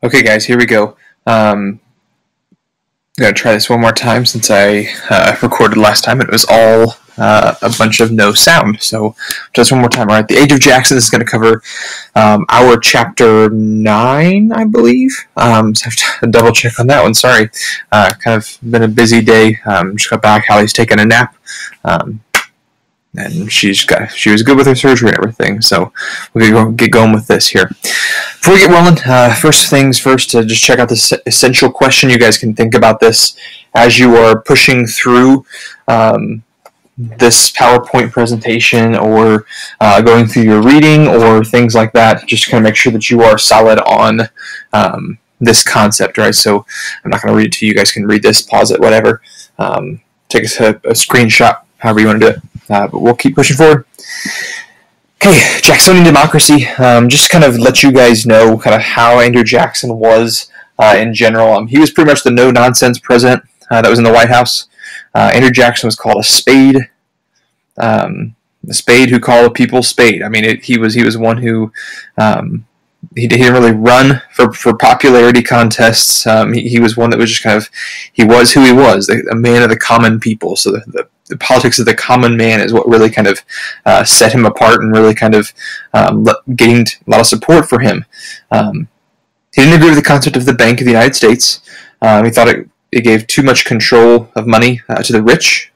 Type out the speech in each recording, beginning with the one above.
Okay, guys, here we go. I'm gonna try this one more time since I recorded last time and it was all a bunch of no sound. So just one more time. All right, the Age of Jackson is going to cover our chapter 9, I believe. So I have to double check on that one. Sorry, kind of been a busy day. Just got back. Hallie's taking a nap. And she was good with her surgery and everything, so we're going to get going with this here. Before we get rolling, first things first, to just check out this essential question. You guys can think about this as you are pushing through this PowerPoint presentation or going through your reading or things like that. Just to kind of make sure that you are solid on this concept, right? So I'm not going to read it to you. You guys can read this, pause it, whatever. Take a screenshot, however you want to do it. But we'll keep pushing forward. Okay, Jacksonian democracy. Just kind of let you guys know kind of how Andrew Jackson was in general. He was pretty much the no-nonsense president that was in the White House. Andrew Jackson was called a spade. The spade who called people spade. I mean, he was one who he didn't really run for popularity contests. He was one that was just kind of, he was who he was, a man of the common people. So the politics of the common man is what really kind of set him apart and really kind of gained a lot of support for him. He didn't agree with the concept of the Bank of the United States. He thought it gave too much control of money to the rich.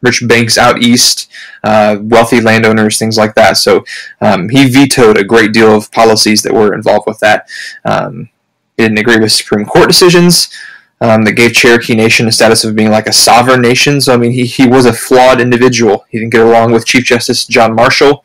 Rich banks out east, wealthy landowners, things like that. So he vetoed a great deal of policies that were involved with that. He didn't agree with Supreme Court decisions that gave Cherokee Nation a status of being like a sovereign nation. So, I mean, he was a flawed individual. He didn't get along with Chief Justice John Marshall.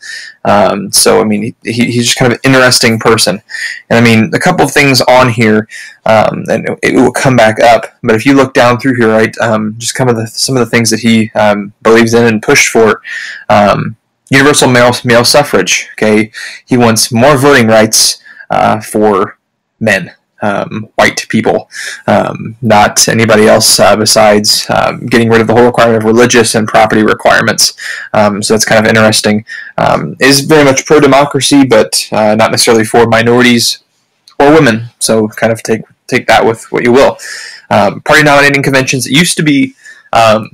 So, I mean, he's just kind of an interesting person. And, I mean, a couple of things on here, and it will come back up. But if you look down through here, right, just kind of some of the things that he believes in and pushed for. Universal male suffrage. Okay, he wants more voting rights for men. White people, not anybody else besides getting rid of the whole requirement of religious and property requirements. So that's kind of interesting. Is very much pro-democracy, but not necessarily for minorities or women. So kind of take that with what you will. Party nominating conventions, it used to be a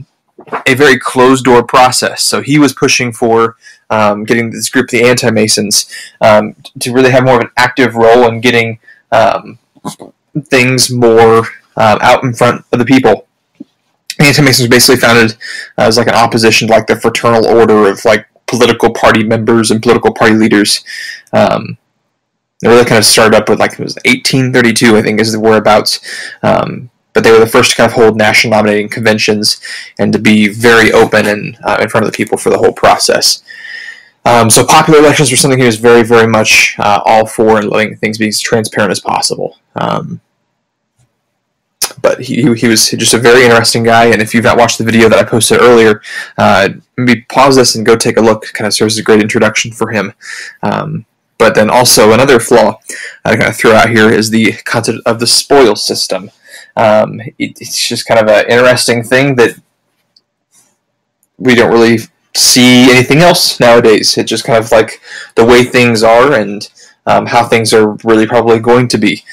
very closed-door process. So he was pushing for getting this group, the Anti-Masons, to really have more of an active role in getting things more out in front of the people. The Anti-Masons were basically founded as like an opposition to like the fraternal order of like political party members and political party leaders. They really kind of started up with like, it was 1832, I think, is the whereabouts. But they were the first to kind of hold national nominating conventions and to be very open and in front of the people for the whole process. So popular elections were something he was very, very much all for, and letting things be as transparent as possible. But he was just a very interesting guy, and if you've not watched the video that I posted earlier, maybe pause this and go take a look. It kind of serves as a great introduction for him. But then also another flaw I kind of throw out here is the concept of the spoil system. It's just kind of an interesting thing that we don't really see anything else nowadays. It's just kind of like the way things are and how things are really probably going to be.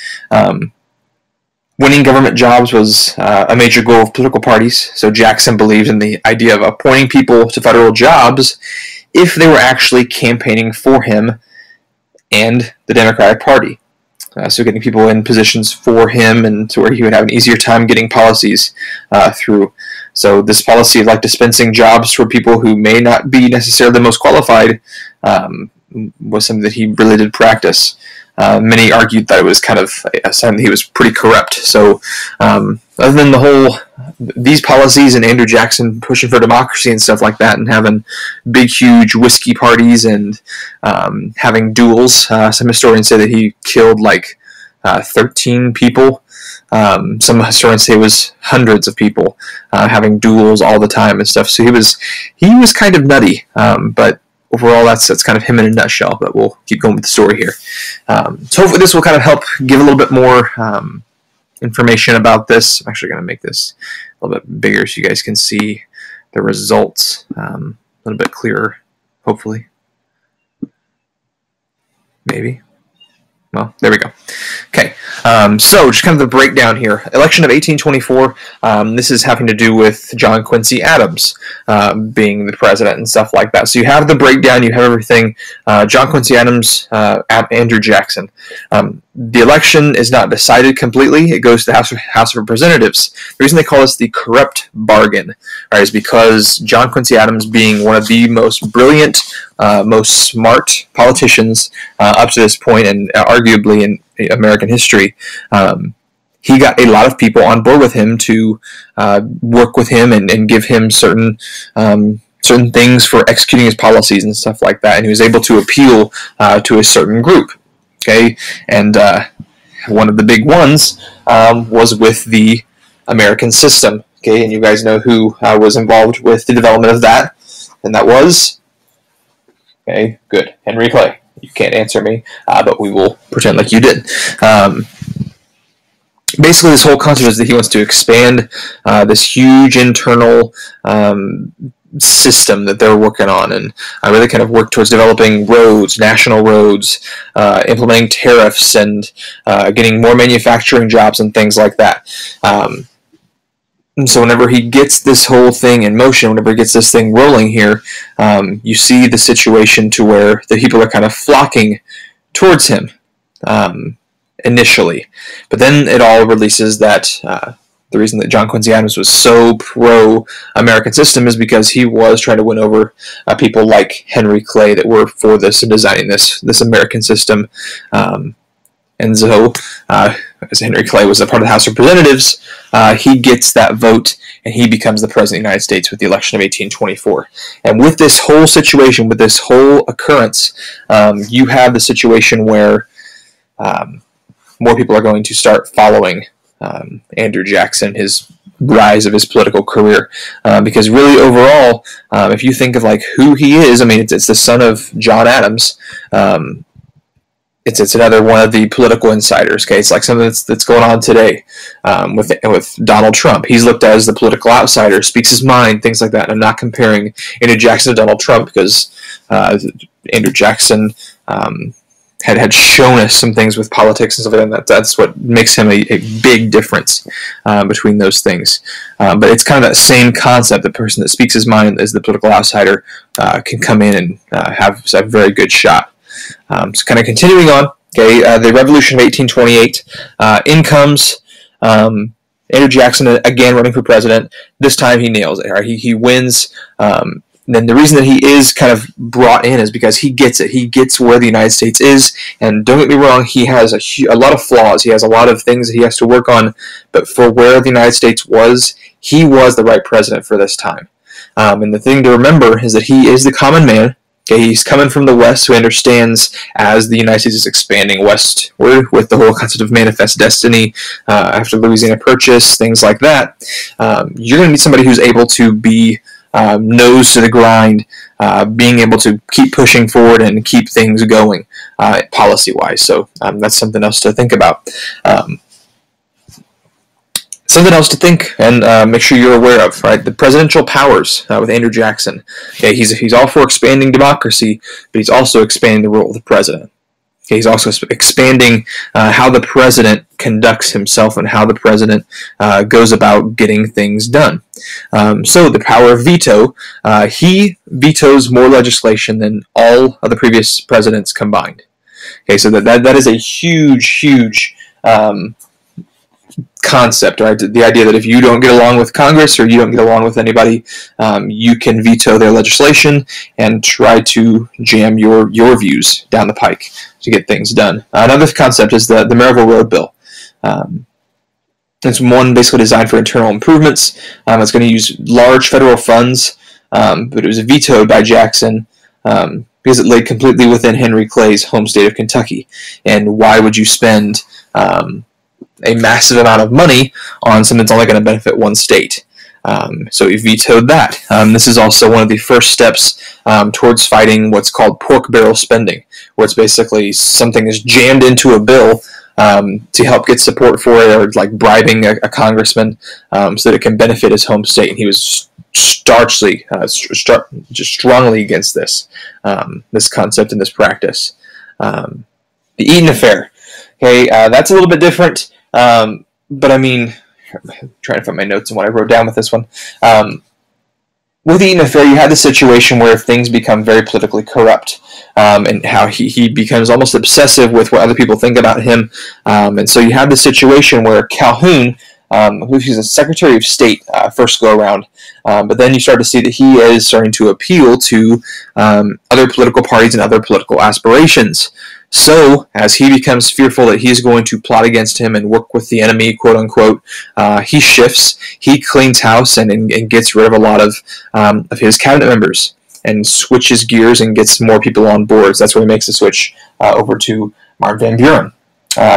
Winning government jobs was a major goal of political parties, so Jackson believed in the idea of appointing people to federal jobs if they were actually campaigning for him and the Democratic Party. So getting people in positions for him and to where he would have an easier time getting policies through. So this policy of like dispensing jobs for people who may not be necessarily the most qualified was something that he really did practice. Many argued that it was kind of a sign that he was pretty corrupt. So other than these policies and Andrew Jackson pushing for democracy and stuff like that and having big, huge whiskey parties and having duels, some historians say that he killed like 13 people. Some historians say it was hundreds of people having duels all the time and stuff. So he was kind of nutty, but overall, that's kind of him in a nutshell, but we'll keep going with the story here. So hopefully this will kind of help give a little bit more information about this. I'm actually going to make this a little bit bigger so you guys can see the results a little bit clearer, hopefully. Maybe. Well, there we go. Okay. So, just kind of the breakdown here. Election of 1824, this is having to do with John Quincy Adams being the president and stuff like that. So you have the breakdown, you have everything. John Quincy Adams, Andrew Jackson. The election is not decided completely. It goes to the House of Representatives. The reason they call this the corrupt bargain, right, is because John Quincy Adams, being one of the most brilliant, most smart politicians up to this point, and arguably in American history, he got a lot of people on board with him to work with him and give him certain things for executing his policies and stuff like that, and he was able to appeal to a certain group. Okay, and one of the big ones was with the American system. Okay, and you guys know who was involved with the development of that, and that was, okay, good, Henry Clay. You can't answer me, but we will pretend like you did. Basically, this whole concept is that he wants to expand this huge internal system that they're working on, and really kind of work towards developing roads, national roads, implementing tariffs, and getting more manufacturing jobs and things like that. And so whenever he gets this whole thing in motion, whenever he gets this thing rolling here, you see the situation to where the people are kind of flocking towards him initially. But then it all releases that the reason that John Quincy Adams was so pro-American system is because he was trying to win over people like Henry Clay that were for this and designing this American system. And so, as Henry Clay was a part of the House of Representatives, he gets that vote, and he becomes the President of the United States with the election of 1824. And with this whole situation, with this whole occurrence, you have the situation where more people are going to start following Andrew Jackson, his rise of his political career, because really overall, if you think of like who he is, I mean, it's the son of John Adams. It's another one of the political insiders. Okay, it's like something that's going on today with Donald Trump. He's looked at as the political outsider, speaks his mind, things like that. And I'm not comparing Andrew Jackson to Donald Trump because Andrew Jackson had shown us some things with politics and stuff like that. That's what makes him a big difference between those things. But it's kind of that same concept. The person that speaks his mind as the political outsider can come in and have a very good shot. So kind of continuing on, okay, the Revolution of 1828, in comes Andrew Jackson again running for president. This time he nails it. Right? He wins. Then the reason that he is kind of brought in is because he gets it. He gets where the United States is, and don't get me wrong, he has a lot of flaws. He has a lot of things that he has to work on, but for where the United States was, he was the right president for this time. And the thing to remember is that he is the common man. Okay, he's coming from the West, who understands as the United States is expanding westward with the whole concept of manifest destiny after Louisiana Purchase, things like that. You're going to need somebody who's able to be nose to the grind, being able to keep pushing forward and keep things going policy-wise. So that's something else to think about. Something else to think and make sure you're aware of, right? The presidential powers with Andrew Jackson. Okay, he's all for expanding democracy, but he's also expanding the role of the president. Okay, he's also expanding how the president conducts himself and how the president goes about getting things done. So the power of veto, he vetoes more legislation than all of the previous presidents combined. Okay, so that is a huge concept, right? The idea that if you don't get along with Congress or you don't get along with anybody, you can veto their legislation and try to jam your views down the pike to get things done. Another concept is the Maryville Road Bill. It's one basically designed for internal improvements. It's going to use large federal funds, but it was vetoed by Jackson because it lay completely within Henry Clay's home state of Kentucky. And why would you spend a massive amount of money on something that's only going to benefit one state? So he vetoed that. This is also one of the first steps towards fighting what's called pork barrel spending, where it's basically something is jammed into a bill to help get support for it, or like bribing a congressman so that it can benefit his home state. And he was strongly against this concept and this practice. The Eaton Affair. Okay, that's a little bit different, but I mean, I'm trying to find my notes and what I wrote down with this one. With the Eaton affair, you had the situation where things become very politically corrupt, and how he becomes almost obsessive with what other people think about him. And so you have the situation where Calhoun, who's a Secretary of State first go around, but then you start to see that he is starting to appeal to other political parties and other political aspirations. So, as he becomes fearful that he's going to plot against him and work with the enemy, quote unquote, he shifts, he cleans house, and gets rid of a lot of his cabinet members, and switches gears and gets more people on boards. That's where he makes the switch over to Martin Van Buren,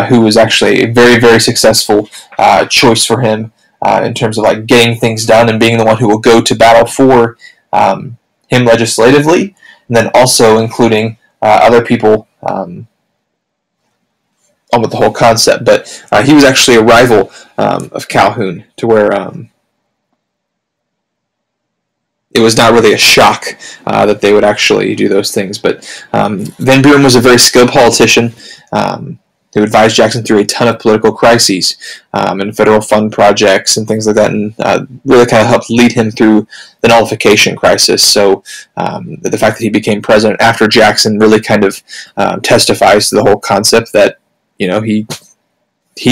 who was actually a very, very successful choice for him in terms of like getting things done and being the one who will go to battle for him legislatively, and then also including other people on with the whole concept. But he was actually a rival of Calhoun, to where it was not really a shock that they would actually do those things. But Van Buren was a very skilled politician who advised Jackson through a ton of political crises and federal fund projects and things like that, and really kind of helped lead him through the nullification crisis. So the fact that he became president after Jackson really kind of testifies to the whole concept that, you know, he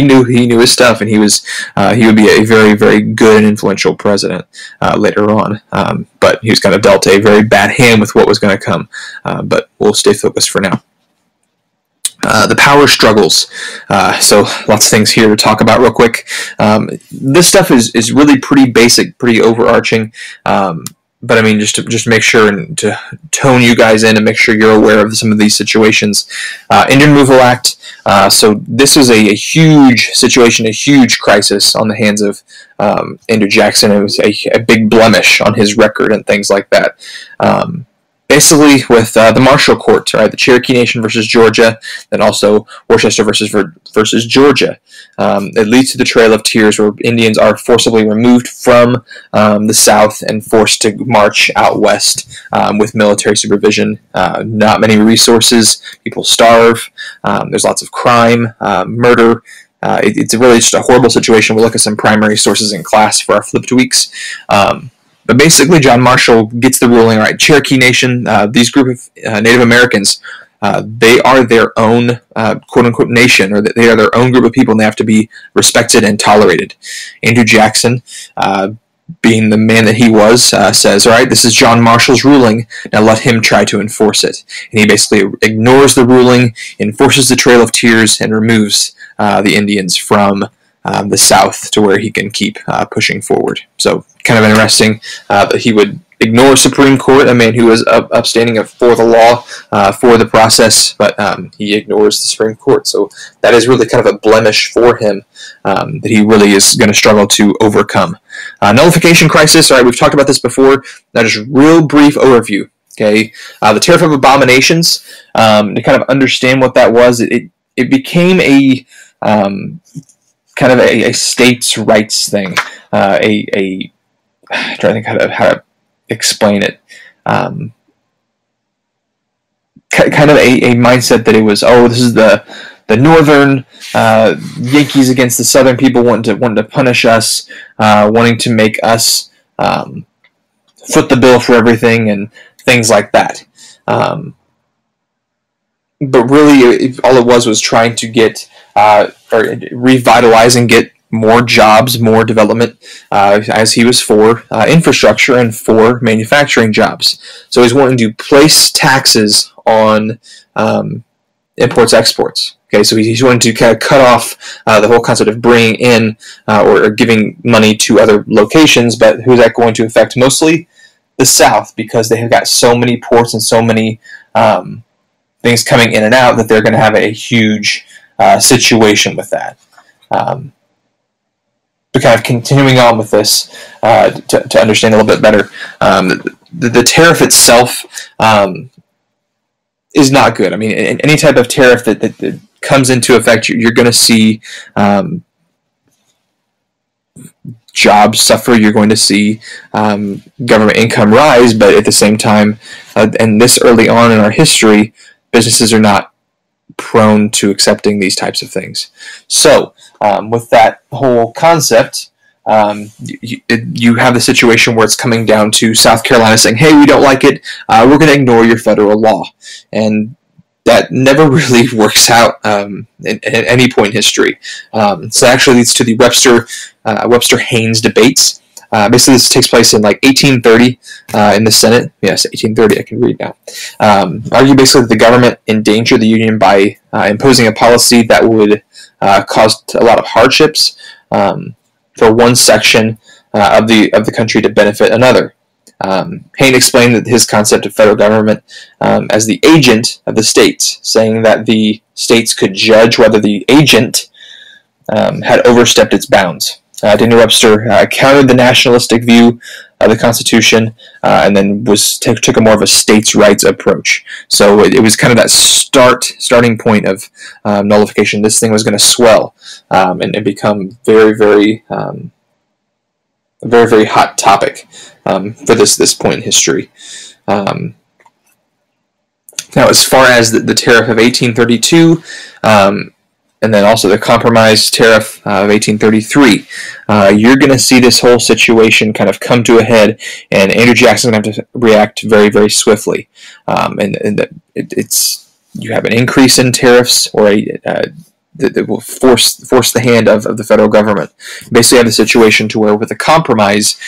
knew his stuff, and he would be a very, very good and influential president later on. But he was kind of dealt a very bad hand with what was going to come. But we'll stay focused for now. The power struggles. So lots of things here to talk about real quick. This stuff is really pretty basic, pretty overarching. But I mean, just to make sure and to tone you guys in and make sure you're aware of some of these situations. Indian Removal Act. So this was a huge situation, a huge crisis on the hands of Andrew Jackson. It was a big blemish on his record and things like that. Basically, with the Marshall Court, right, the Cherokee Nation versus Georgia, then also Worcester versus Georgia. It leads to the Trail of Tears, where Indians are forcibly removed from the South and forced to march out west with military supervision. Not many resources. People starve. There's lots of crime, murder. It's really just a horrible situation. We'll look at some primary sources in class for our flipped weeks. But basically, John Marshall gets the ruling, right? Cherokee Nation, these group of Native Americans, they are their own quote-unquote nation, or they are their own group of people, and they have to be respected and tolerated. Andrew Jackson, being the man that he was, says, all right, this is John Marshall's ruling, now let him try to enforce it. And he basically ignores the ruling, enforces the Trail of Tears, and removes the Indians from the South to where he can keep pushing forward. So kind of interesting that he would ignore Supreme Court, a man who was upstanding for the law, for the process, but he ignores the Supreme Court. So that is really kind of a blemish for him that he really is going to struggle to overcome. Nullification crisis, all right, we've talked about this before. Now just real brief overview. Okay, the Tariff of Abominations, to kind of understand what that was, it became a kind of a states' rights thing, I'm trying to think how to explain it. Kind of a mindset that it was, oh, this is the northern Yankees against the southern people wanting to punish us, wanting to make us foot the bill for everything and things like that. But really, all it was trying to get or revitalize and get more jobs, more development, as he was for infrastructure and for manufacturing jobs. So he's wanting to place taxes on imports, exports. Okay, so he's wanting to kind of cut off the whole concept of bringing in or giving money to other locations. But who's that going to affect? Mostly the South, because they have got so many ports and so many things coming in and out that they're going to have a huge situation with that. But kind of continuing on with this to understand a little bit better, the tariff itself is not good. I mean, any type of tariff that comes into effect, you're going to see jobs suffer. You're going to see government income rise, but at the same time, and this early on in our history, businesses are not prone to accepting these types of things. So with that whole concept, you have the situation where it's coming down to South Carolina saying, hey, we don't like it, we're going to ignore your federal law. And that never really works out at any point in history. So that actually leads to the Webster-Haynes debates. Basically, this takes place in like 1830 in the Senate. Yes, 1830, I can read now. Argue basically that the government endangered the Union by imposing a policy that would cause a lot of hardships for one section of the country to benefit another. Hayne explained that his concept of federal government as the agent of the states, saying that the states could judge whether the agent had overstepped its bounds. Daniel Webster countered the nationalistic view of the Constitution and then took a more of a states' rights approach. So it was kind of that starting point of nullification. This thing was going to swell and become very, very hot topic for this point in history. Now, as far as the tariff of 1832, and then also the compromise tariff of 1833, you're going to see this whole situation kind of come to a head, and Andrew Jackson is going to have to react very, very swiftly. You have an increase in tariffs, or that will force the hand of the federal government. Basically, you have the situation to where with a compromise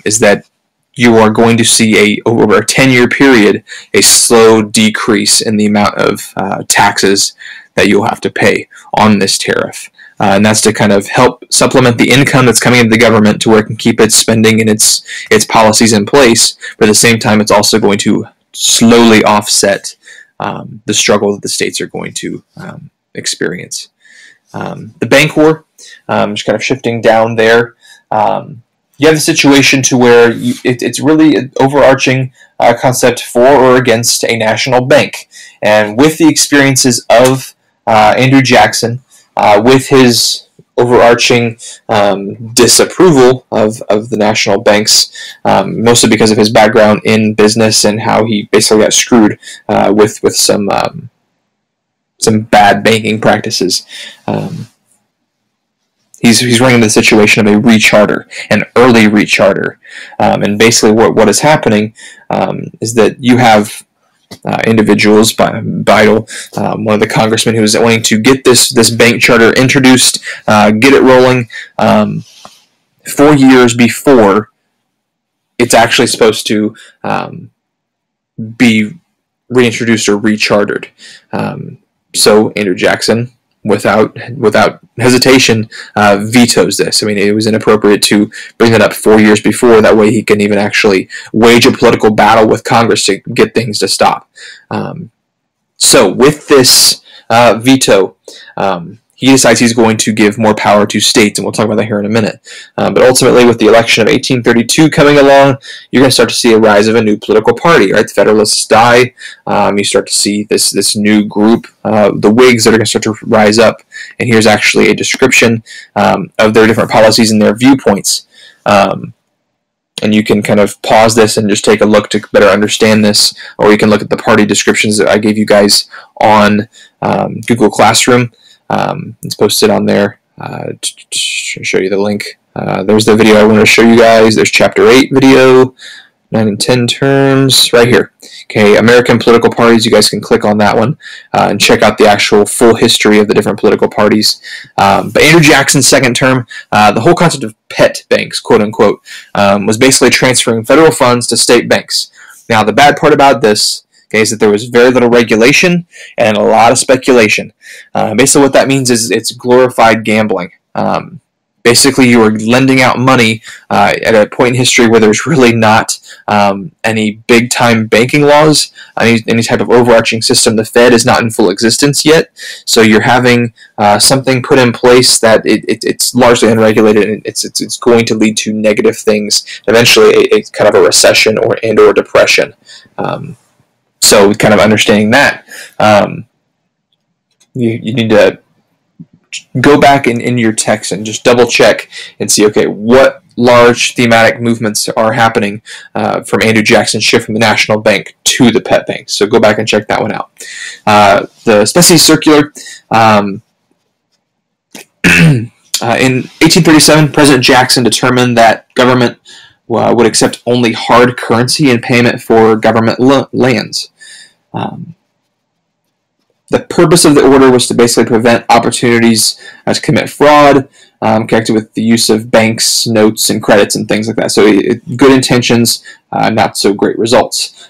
is that you are going to see over a 10-year period a slow decrease in the amount of taxes that you'll have to pay on this tariff. And that's to kind of help supplement the income that's coming into the government to where it can keep its spending and its policies in place. But at the same time, it's also going to slowly offset the struggle that the states are going to experience. The bank war, just kind of shifting down there. You have the situation to where it's really an overarching concept for or against a national bank. And with the experiences of Andrew Jackson, with his overarching disapproval of the national banks, mostly because of his background in business and how he basically got screwed with some bad banking practices. He's running the situation of a recharter, an early recharter, and basically what is happening is that you have individuals, Bidle, one of the congressmen who was wanting to get this bank charter introduced, get it rolling 4 years before it's actually supposed to be reintroduced or rechartered. So Andrew Jackson, without hesitation, vetoes this. I mean, it was inappropriate to bring that up 4 years before. That way he can even actually wage a political battle with Congress to get things to stop. So with this veto, he decides he's going to give more power to states, and we'll talk about that here in a minute. But ultimately, with the election of 1832 coming along, you're going to start to see a rise of a new political party, right? The Federalists die. You start to see this new group, the Whigs, that are going to start to rise up. And here's actually a description of their different policies and their viewpoints. And you can kind of pause this and just take a look to better understand this, or you can look at the party descriptions that I gave you guys on Google Classroom. It's posted on there. To show you the link. There's the video I wanted to show you guys. There's Chapter 8 video, 9 and 10 terms, right here. Okay, American political parties. You guys can click on that one and check out the actual full history of the different political parties. But Andrew Jackson's second term, the whole concept of pet banks, quote unquote, was basically transferring federal funds to state banks. Now, the bad part about this, okay, is that there was very little regulation and a lot of speculation. Basically what that means is it's glorified gambling. Basically you are lending out money at a point in history where there's really not any big-time banking laws, any type of overarching system. The Fed is not in full existence yet, so you're having something put in place that it's largely unregulated, and it's going to lead to negative things, eventually a kind of a recession or depression. So kind of understanding that, you need to go back in your text and just double check and see, okay, what large thematic movements are happening from Andrew Jackson's shift from the National Bank to the Pet Bank. So go back and check that one out. The Specie Circular. In 1837, President Jackson determined that government would accept only hard currency in payment for government lands. The purpose of the order was to basically prevent opportunities to commit fraud, connected with the use of banks, notes, and credits and things like that. So good intentions, not so great results.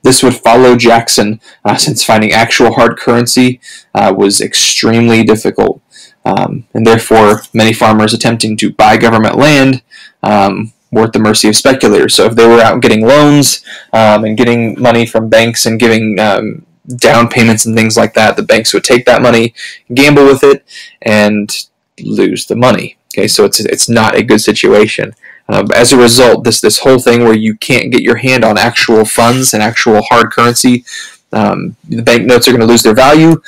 This would follow Jackson since finding actual hard currency was extremely difficult. And therefore, many farmers attempting to buy government land were at the mercy of speculators. So if they were out getting loans and getting money from banks and giving down payments and things like that, the banks would take that money, gamble with it, and lose the money. Okay, so it's not a good situation. As a result, this whole thing where you can't get your hand on actual funds and actual hard currency, the banknotes are going to lose their value,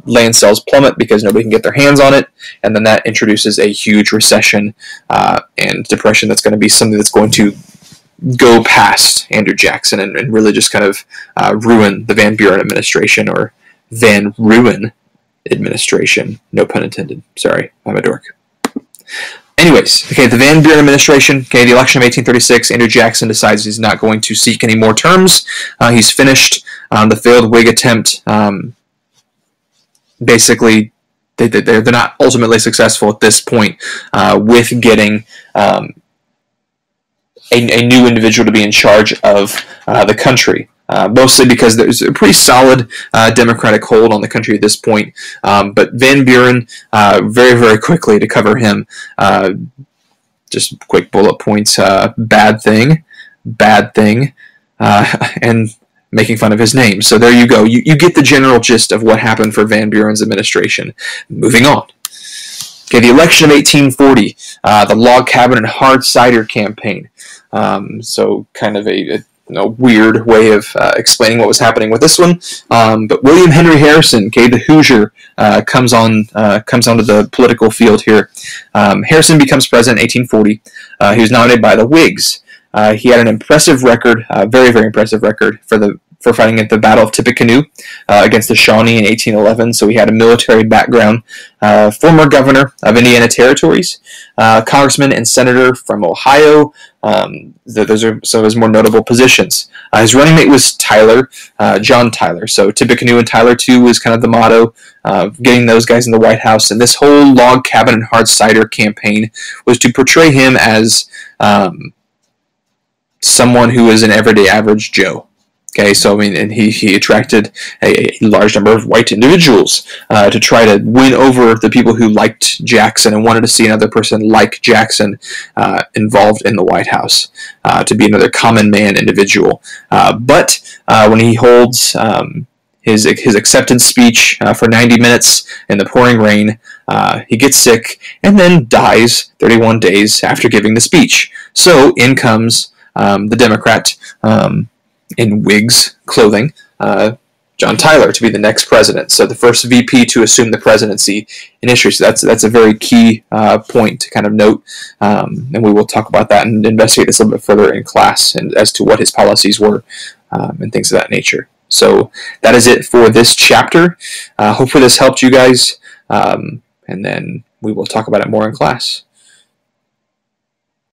land sales plummet because nobody can get their hands on it, and then that introduces a huge recession and depression that's going to be something that's going to go past Andrew Jackson and really just kind of ruin the Van Buren administration, or Van Ruin administration. No pun intended. Sorry, I'm a dork. Anyways, okay, the Van Buren administration, okay, the election of 1836, Andrew Jackson decides he's not going to seek any more terms. He's finished the failed Whig attempt. Basically, they're not ultimately successful at this point with getting a new individual to be in charge of the country. Mostly because there's a pretty solid Democratic hold on the country at this point. But Van Buren, very, very quickly to cover him, just quick bullet points, bad thing, and making fun of his name. So there you go. You get the general gist of what happened for Van Buren's administration. Moving on. Okay, the election of 1840, the Log Cabin and Hard Cider campaign. So kind of a weird way of explaining what was happening with this one. But William Henry Harrison, okay, the Hoosier, comes onto the political field here. Harrison becomes president in 1840. He was nominated by the Whigs. He had an impressive record, very, very impressive record for fighting at the Battle of Tippecanoe against the Shawnee in 1811. So he had a military background. Former governor of Indiana Territories, congressman and senator from Ohio. Those are some of his more notable positions. His running mate was John Tyler. So Tippecanoe and Tyler too was kind of the motto, getting those guys in the White House. And this whole Log Cabin and Hard Cider campaign was to portray him as someone who is an everyday average Joe. Okay, so I mean, and he attracted a large number of white individuals to try to win over the people who liked Jackson and wanted to see another person like Jackson involved in the White House, to be another common man individual. But when he holds his acceptance speech for 90 minutes in the pouring rain, he gets sick and then dies 31 days after giving the speech. So in comes the Democrat in Whig's clothing, John Tyler, to be the next president. So the first VP to assume the presidency in history. So that's a very key point to kind of note, and we will talk about that and investigate this a little bit further in class and as to what his policies were and things of that nature. So that is it for this chapter. Hopefully this helped you guys, and then we will talk about it more in class.